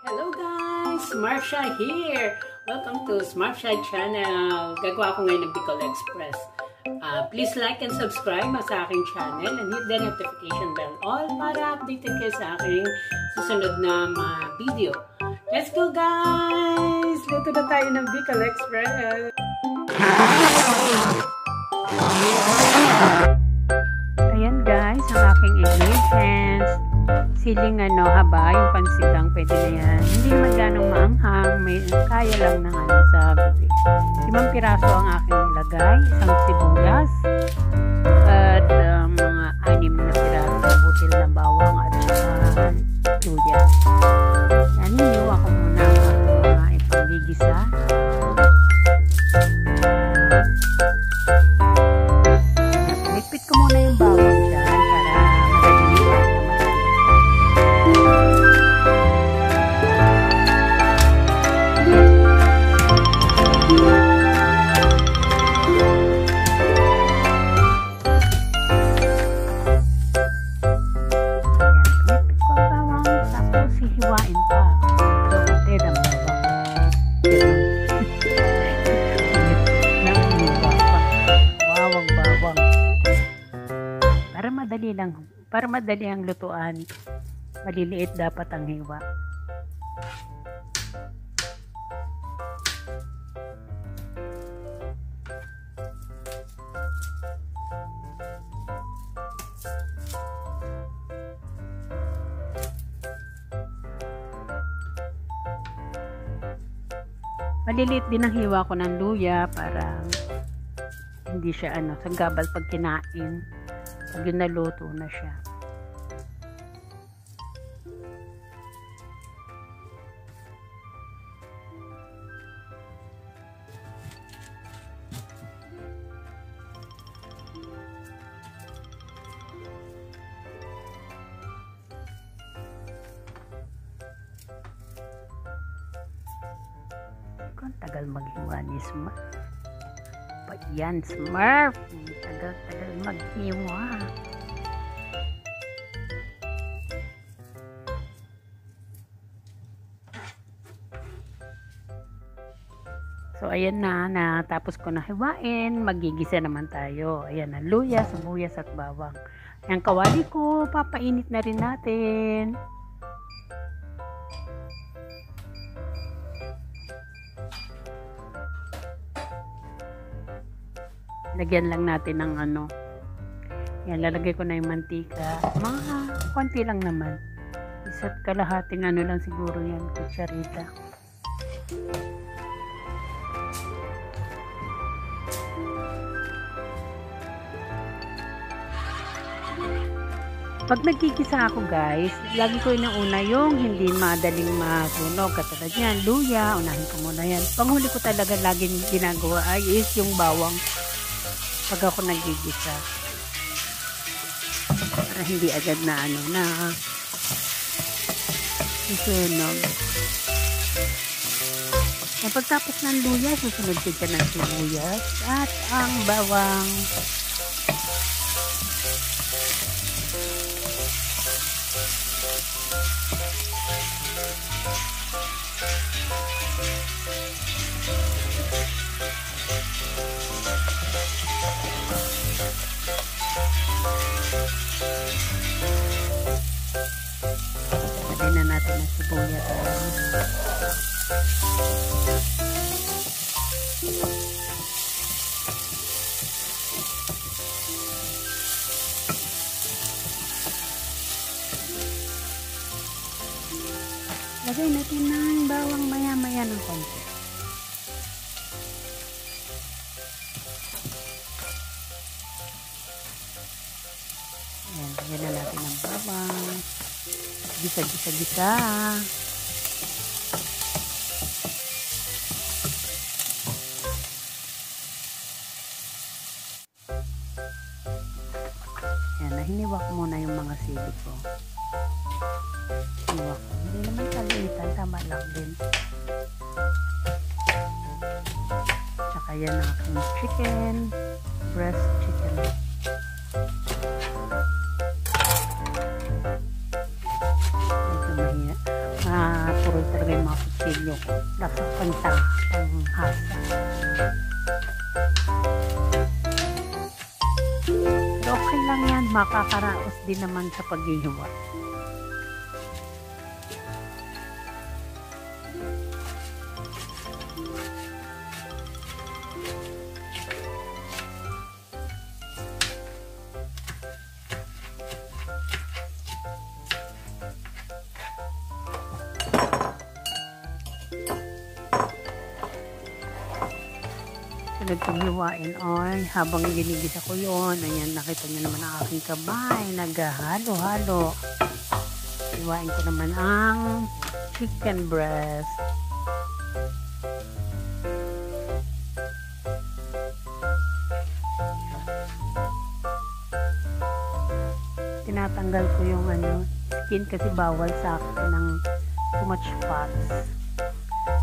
Hello guys! Marsha here! Welcome to Marsha channel. Gagawa ko ngayon ng Bicol Express. Please like and subscribe sa aking channel and hit the notification bell all para updated kayo sa aking susunod na mga video. Let's go guys! Luto na tayo ng Bicol Express! Ayan guys, ang aking ingredients. Siling haba, yung pansigang, pwede na yan. Hindi naman ganong maanghang, may kaya lang ng sa bibig. 5 piraso ang aking nilagay, isang sibuyas, at mga 6 na piraso na butil na bawang at saka luya. Yan, hiniwa ko muna ang mga ipanggigisa. Lipit ko muna yung bawang dyan para madali. Hiwain pa. Kapatid ang bawang. Para madali ang lutuan. Maliliit dapat ang hiwa. Maliliit din ang hiwa ko ng luya para hindi siya sanggabal pag kinain. Pag yun naluto na siya. Ang tagal maghiwa ni Smurf. Yan, Smurf. Tagal maghiwa. So, ayan na. Natapos ko na hiwain. Magigisa naman tayo. Ayan na. Luya, sibuyas at bawang. Yung kawali ko, papainit na rin natin. Lagyan lang natin ng yan, lalagay ko na yung mantika. Mga konti lang naman. Isa't kalahating lang siguro yan, kutsarita. Pag nagkikisa ako guys, lagi ko inauna yung hindi madaling masunog. Katulad yan, luya, unahin ko muna yan. Panghuli ko talaga laging ginagawa ay is yung bawang. Pag ako nagigisa para hindi agad na susunog. Pagtapos ng luya, susunod ko dyan ng sibuyas at ang bawang. Lagyan na natin ang sibuyas. Lagay natin ng bawang maya-maya ng konti. Ayan, lagyan na natin ng bawang. Gisa-gisa-gisa. Ayan, hiniwa ko muna yung mga sili ko. Hiniwa ko. Hindi naman kaliitan, tama lang din. Tsaka yan ang aking chicken, breast chicken. Puro kutsilyo ko. Lapos panghasa. Pero okay lang yan. Makakaraos din naman sa paghihiwa. Sunod kong hiwain ay habang ginigisa ko yun, ayan, nakita nyo naman ang aking kamay, naghahalo-halo. Hiwain ko naman ang chicken breast. Tinatanggal ko yung skin kasi bawal sa akin ng too much fats.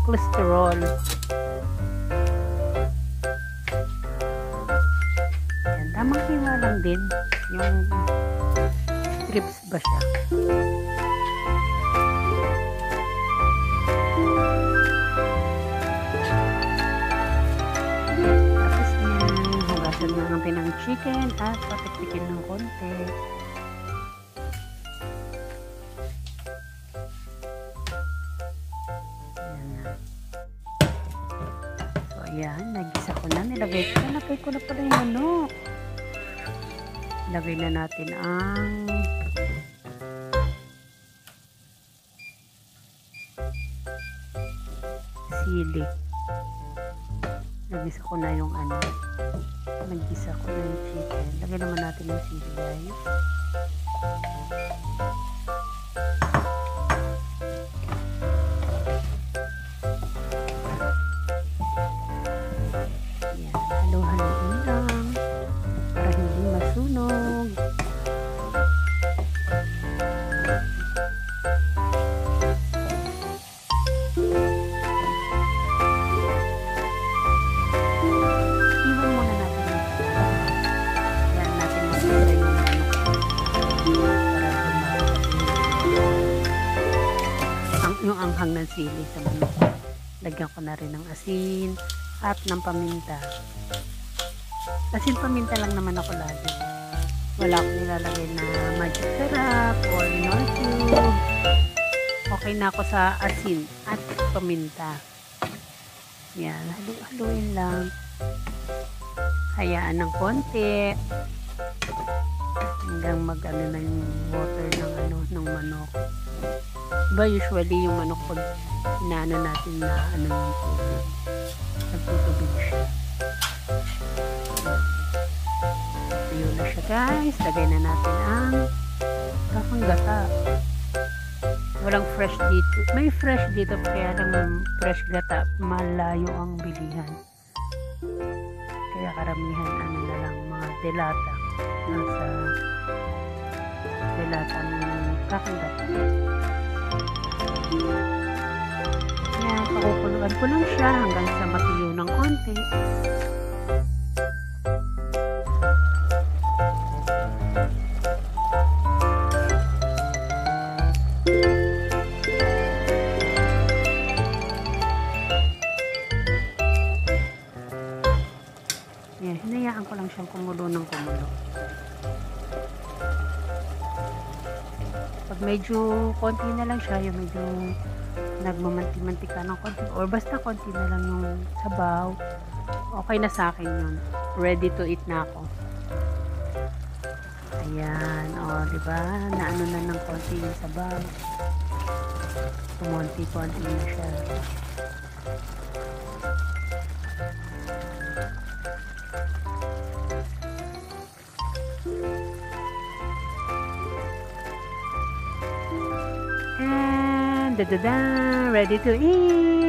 Cholesterol. Tamang hiwa lang din yung strips ba siya. Tapos hugasan na natin ng chicken at patiktikin ng konti. Ayan na. So ayan, nagisa ko na, nilagay ko na pala yung manok. Lagay na natin ang sili. Nagisa ko na yung nagisa ko na yung chicken. Lagay naman natin yung sili, guys. Yan, halo-haloin lang para hindi masunog. Yung anghang ng sili sa manok. Lagyan ko na rin ng asin at ng paminta. Asin paminta lang naman ako lagi. Wala akong nilalagay na magic syrup or nor cube. Okay na ako sa asin at paminta. Yan, haluin lang. Hayaan ng konti hanggang mag-ano na yung water ng manok. Diba usually yung manok pag inaano natin na yung tubig, nagtutubig siya. Tuyo na siya, guys. Lagay na natin ang kakang gata. Walang fresh dito. May fresh dito kaya lang fresh gata malayo ang bilihan. Kaya karamihan na lang mga delata nasa delatang kakang gata. Yan, pakukuluan ko lang siya hanggang sa matuyo ng konti. Yan, hinayaan ko lang siyang kumulo ng kumulo. Pag medyo konti na lang siya, yung medyo nagmamanti-mantika ng konti or basta konti na lang yung sabaw, okay na sa akin yun. Ready to eat na ako. Ayan, diba? Naano na ng konti yung sabaw. Kumonti-konti na siya. And ready to eat.